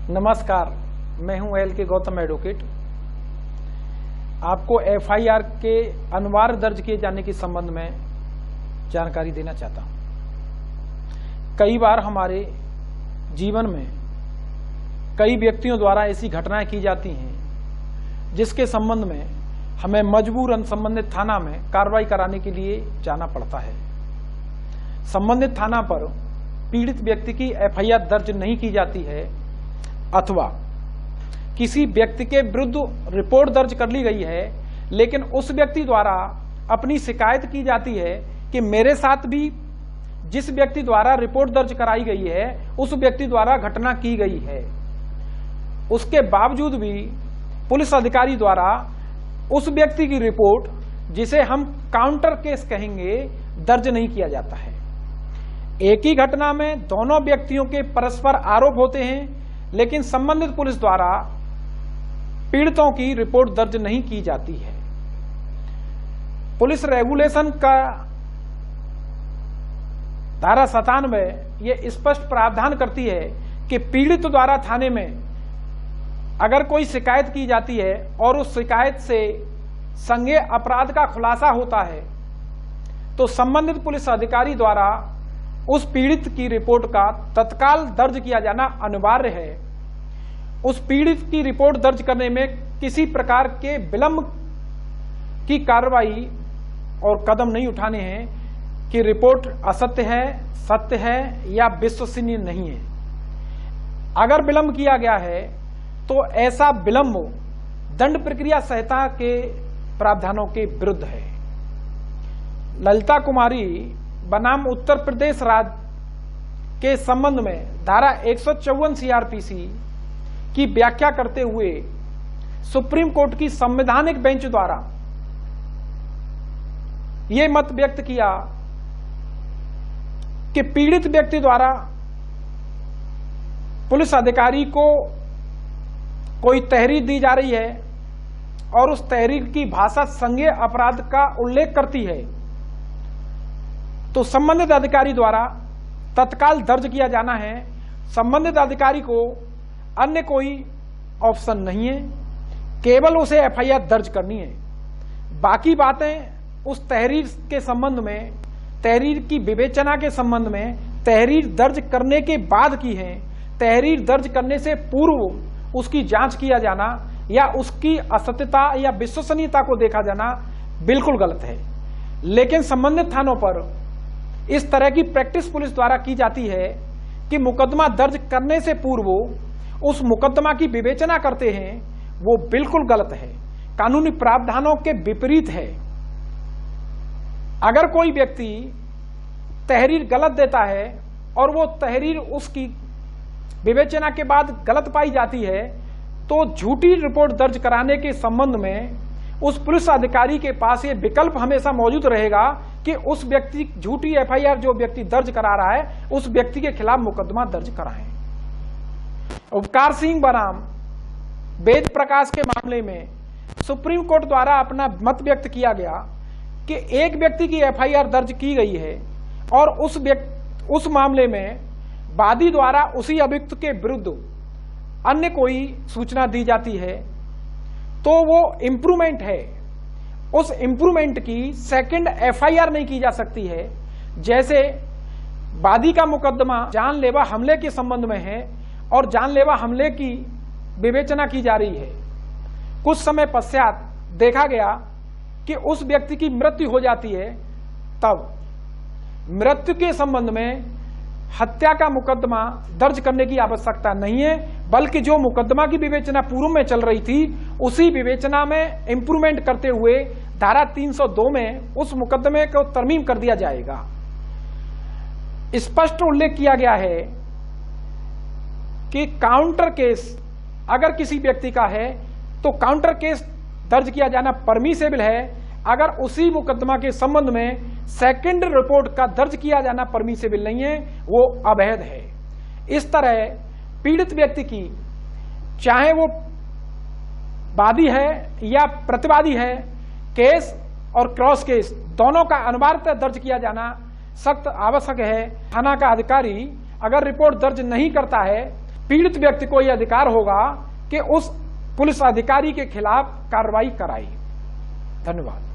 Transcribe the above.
नमस्कार, मैं हूं एल के गौतम एडवोकेट। आपको एफआईआर के अनिवार्य दर्ज किए जाने के संबंध में जानकारी देना चाहता हूं। कई बार हमारे जीवन में कई व्यक्तियों द्वारा ऐसी घटनाएं की जाती हैं जिसके संबंध में हमें मजबूरन संबंधित थाना में कार्रवाई कराने के लिए जाना पड़ता है। संबंधित थाना पर पीड़ित व्यक्ति की एफआईआर दर्ज नहीं की जाती है अथवा किसी व्यक्ति के विरुद्ध रिपोर्ट दर्ज कर ली गई है, लेकिन उस व्यक्ति द्वारा अपनी शिकायत की जाती है कि मेरे साथ भी जिस व्यक्ति द्वारा रिपोर्ट दर्ज कराई गई है उस व्यक्ति द्वारा घटना की गई है। उसके बावजूद भी पुलिस अधिकारी द्वारा उस व्यक्ति की रिपोर्ट, जिसे हम काउंटर केस कहेंगे, दर्ज नहीं किया जाता है। एक ही घटना में दोनों व्यक्तियों के परस्पर आरोप होते हैं, लेकिन संबंधित पुलिस द्वारा पीड़ितों की रिपोर्ट दर्ज नहीं की जाती है। पुलिस रेगुलेशन का धारा 97 ये स्पष्ट प्रावधान करती है कि पीड़ित द्वारा थाने में अगर कोई शिकायत की जाती है और उस शिकायत से संज्ञेय अपराध का खुलासा होता है तो संबंधित पुलिस अधिकारी द्वारा उस पीड़ित की रिपोर्ट का तत्काल दर्ज किया जाना अनिवार्य है। उस पीड़ित की रिपोर्ट दर्ज करने में किसी प्रकार के विलंब की कार्रवाई और कदम नहीं उठाने हैं कि रिपोर्ट असत्य है, सत्य है या विश्वसनीय नहीं है। अगर विलंब किया गया है तो ऐसा विलंब दंड प्रक्रिया संहिता के प्रावधानों के विरुद्ध है। ललिता कुमारी बनाम उत्तर प्रदेश राज्य के संबंध में धारा 154 सीआरपीसी की व्याख्या करते हुए सुप्रीम कोर्ट की संवैधानिक बेंच द्वारा यह मत व्यक्त किया कि पीड़ित व्यक्ति द्वारा पुलिस अधिकारी को कोई तहरीर दी जा रही है और उस तहरीर की भाषा संज्ञेय अपराध का उल्लेख करती है तो संबंधित अधिकारी द्वारा तत्काल दर्ज किया जाना है। संबंधित अधिकारी को अन्य कोई ऑप्शन नहीं है, केवल उसे एफआईआर दर्ज करनी है। बाकी बातें उस तहरीर के संबंध में, तहरीर की विवेचना के संबंध में तहरीर दर्ज करने के बाद की है। तहरीर दर्ज करने से पूर्व उसकी जांच किया जाना या उसकी असत्यता या विश्वसनीयता को देखा जाना बिल्कुल गलत है। लेकिन संबंधित थानों पर इस तरह की प्रैक्टिस पुलिस द्वारा की जाती है कि मुकदमा दर्ज करने से पूर्व उस मुकदमा की विवेचना करते हैं, वो बिल्कुल गलत है, कानूनी प्रावधानों के विपरीत है। अगर कोई व्यक्ति तहरीर गलत देता है और वो तहरीर उसकी विवेचना के बाद गलत पाई जाती है तो झूठी रिपोर्ट दर्ज कराने के संबंध में उस पुलिस अधिकारी के पास ये विकल्प हमेशा मौजूद रहेगा कि उस व्यक्ति झूठी एफआईआर जो व्यक्ति दर्ज करा रहा है उस व्यक्ति के खिलाफ मुकदमा दर्ज कराएं। उपकार सिंह बनाम वेद प्रकाश के मामले में सुप्रीम कोर्ट द्वारा अपना मत व्यक्त किया गया कि एक व्यक्ति की एफआईआर दर्ज की गई है और उस मामले में वादी द्वारा उसी अभियुक्त के विरुद्ध अन्य कोई सूचना दी जाती है तो वो इंप्रूवमेंट है। उस इंप्रूवमेंट की सेकंड एफआईआर नहीं की जा सकती है। जैसे वादी का मुकदमा जानलेवा हमले के संबंध में है और जानलेवा हमले की विवेचना की जा रही है। कुछ समय पश्चात देखा गया कि उस व्यक्ति की मृत्यु हो जाती है, तब मृत्यु के संबंध में हत्या का मुकदमा दर्ज करने की आवश्यकता नहीं है, बल्कि जो मुकदमा की विवेचना पूर्व में चल रही थी उसी विवेचना में इंप्रूवमेंट करते हुए धारा 302 में उस मुकदमे को तरमीम कर दिया जाएगा। स्पष्ट उल्लेख किया गया है कि काउंटर केस अगर किसी व्यक्ति का है तो काउंटर केस दर्ज किया जाना परमिसेबल है। अगर उसी मुकदमा के संबंध में सेकंड रिपोर्ट का दर्ज किया जाना परमिसेबल नहीं है, वो अवैध है। इस तरह पीड़ित व्यक्ति की, चाहे वो वादी है या प्रतिवादी है, केस और क्रॉस केस दोनों का अनिवार्यतः दर्ज किया जाना सख्त आवश्यक है। थाना का अधिकारी अगर रिपोर्ट दर्ज नहीं करता है पीड़ित व्यक्ति को यह अधिकार होगा कि उस पुलिस अधिकारी के खिलाफ कार्रवाई कराई। धन्यवाद।